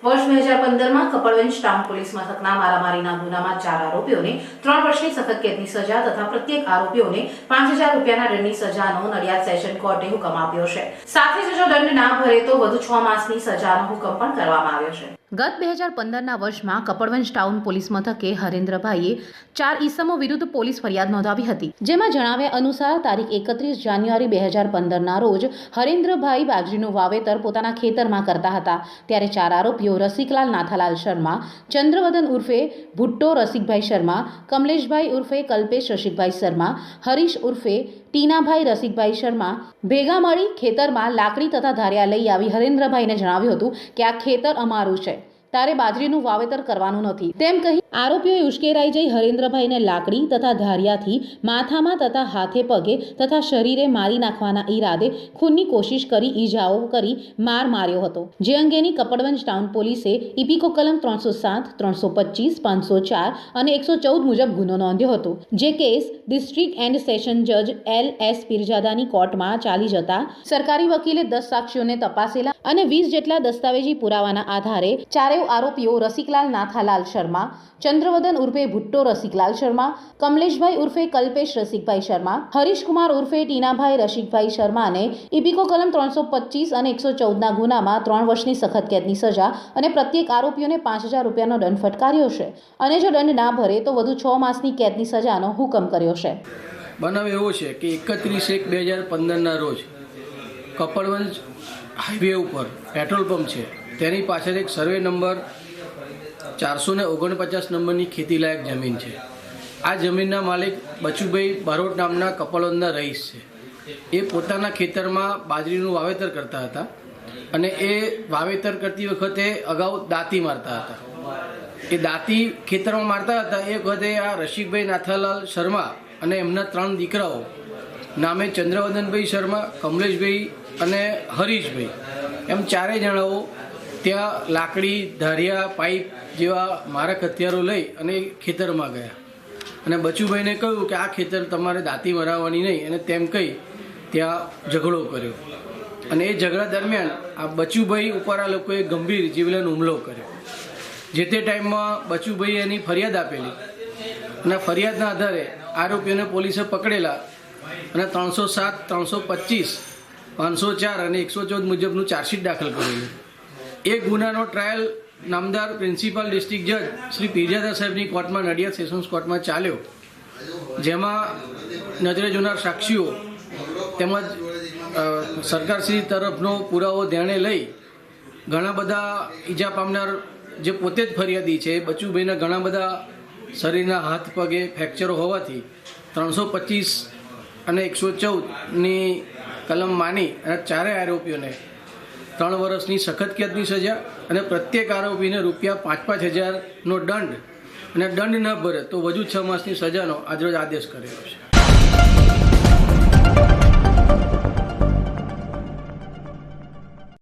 વર્ષ 2015 માં Kapadvanj town police મથકના મારામારીના ગુનામાં 4 આરોપીઓને 3 વર્ષની સખત કેદની સજા તથા પ્રત્યેક આરોપીઓને 5000 રૂપિયાના દંડની સજાનો નડિયાદ સેશન કોર્ટે હુકમ આપ્યો છે। સાથે જ જો દંડ ના ભરે તો વધુ 6 માસની સજાનો હુકમ પણ કરવામાં આવ્યો છે। ગત 2015ના વર્ષમાં કપડવંજ ટાઉન પોલીસ મથકે હરેન્દ્રભાઈએ 4 ઈસમો વિરુદ્ધ પોલીસ ફરિયાદ નોંધાવી હતી, જેમાં જણાવ્યા અનુસાર તારીખ 31 જાન્યુઆરી 2015ના રોજ હરેન્દ્રભાઈ બાજરીનું વાવેતર પોતાના ખેતરમાં કરતા હતા, ત્યારે 4 આરોપીઓ રસિકલાલ નાથાલાલ શર્મા, ચંદ્રવદન ઉર્ફે ભુટ્ટો રસિકભાઈ શર્મા, કમલેશભાઈ ઉર્ફે કલ્પેશ રસિકભાઈ શર્મા, હરીશ ઉર્ફે ટીનાભાઈ રસિકભાઈ શર્મા ભેગા મળી ખેતરમાં લાકડી તથા ધારિયા લઈ આવી હરેન્દ્રભાઈને જણાવ્યું હતું કે આ ખેતર અમારું છે, તારે બાજરીનું વાવેતર કરવાનું નથી તેમ કહી આરોપીઓએ ઉશ્કેરાઈ જઈ હરેન્દ્રભાઈને લાકડી તથા ધારિયાથી માથામાં તથા હાથે પગે તથા શરીરે મારી નાખવાના ઈરાદે ખૂનની કોશિશ કરી ઈજાઓ કરી માર માર્યો હતો, જે અંગેની કપડવંજ ટાઉન પોલીસે ઇપીકો કલમ 307, 325, 504 અને 114 મુજબ ગુનો નોંધ્યો હતો, જે કેસ ડિસ્ટ્રિક્ટ એન્ડ સેશન જજ LS પીરજાદાની કોર્ટમાં ચાલી જતા સરકારી વકીલે 10 સાક્ષીઓને તપાસેલા અને 20 જેટલા દસ્તાવેજી પુરાવાના આધારે ચારેય આરોપીઓ રસિકલાલ નાથાલાલ શર્મા, ચંદ્રવદન ઉર્ફે ભુટ્ટો રસિકલાલ શર્મા, કમલેશભાઈ ઉર્ફે કલ્પેશ રસિકભાઈ શર્મા, હરીશકુમાર ઉર્ફે ટીનાભાઈ રસિકભાઈ શર્માને ઇપીકો કલમ 325 અને 114ના ગુનામાં 3 વર્ષની સખત કેદની સજા અને પ્રત્યેક આરોપીઓને 5000 રૂપિયાનો દંડ ફટકાર્યો છે અને જો દંડ ના ભરે તો વધુ 6 માસની કેદની સજાનો હુકમ કર્યો છે। બનાવ એવો છે કે 31/1/2015ના રોજ કપડવંજ હાઈવે ઉપર પેટ્રોલ પંપ છે, તેની પાછળ એક સર્વે નંબર 449 નંબરની ખેતીલાયક જમીન છે। આ જમીનના માલિક બચુભાઈ બારોટ નામના કપડવંજના રહીશ છે। એ પોતાના ખેતરમાં બાજરીનું વાવેતર કરતા હતા અને એ વાવેતર કરતી વખતે અગાઉ દાંતી મારતા હતા। એ દાંતી ખેતરમાં મારતા હતા એ વખતે આ રસિકભાઈ નાથાલાલ શર્મા અને એમના 3 દીકરાઓ નામે ચંદ્રવદનભાઈ શર્મા, કમલેશભાઈ અને હરીશભાઈ એમ 4 જણાઓ ત્યાં લાકડી, ધારિયા, પાઇપ જેવા મારક હથિયારો લઈ અને ખેતરમાં ગયા અને બચુભાઈને કહ્યું કે આ ખેતર તમારે દાંતી મરાવવાની નહીં અને તેમ કહી ત્યાં ઝઘડો કર્યો અને એ ઝઘડા દરમિયાન આ બચુભાઈ ઉપર આ લોકોએ ગંભીર જીવલેણ હુમલો કર્યો। જે તે ટાઈમમાં બચુભાઈએ એની ફરિયાદ આપેલી અને ફરિયાદના આધારે આરોપીઓને પોલીસે પકડેલા અને 307, 325, 504 અને 114 મુજબનું ચાર્જશીટ દાખલ કરેલું। એ ગુનાનો ટ્રાયલ નામદાર પ્રિન્સિપલ ડિસ્ટ્રિક્ટ જજ શ્રી પીરજાદા સાહેબની કોર્ટમાં નડિયાદ સેશન્સ કોર્ટમાં ચાલ્યો, જેમાં નજરે જોનાર સાક્ષીઓ તેમજ સરકારશ્રી તરફનો પુરાવો ધ્યાને લઈ ઘણા બધા ઈજા પામનાર જે પોતે જ ફરિયાદી છે બચુભાઈના ઘણા બધા શરીરના હાથ પગે ફ્રેક્ચરો હોવાથી 325 અને 114ની કલમ માની અને 4 આરોપીઓને 3 વર્ષની સખત કેદની સજા અને પ્રત્યેક આરોપીને ₹5,000નો દંડ અને દંડ ન ભરે તો વધુ 6 માસની સજાનો આજરોજ આદેશ કર્યો છે।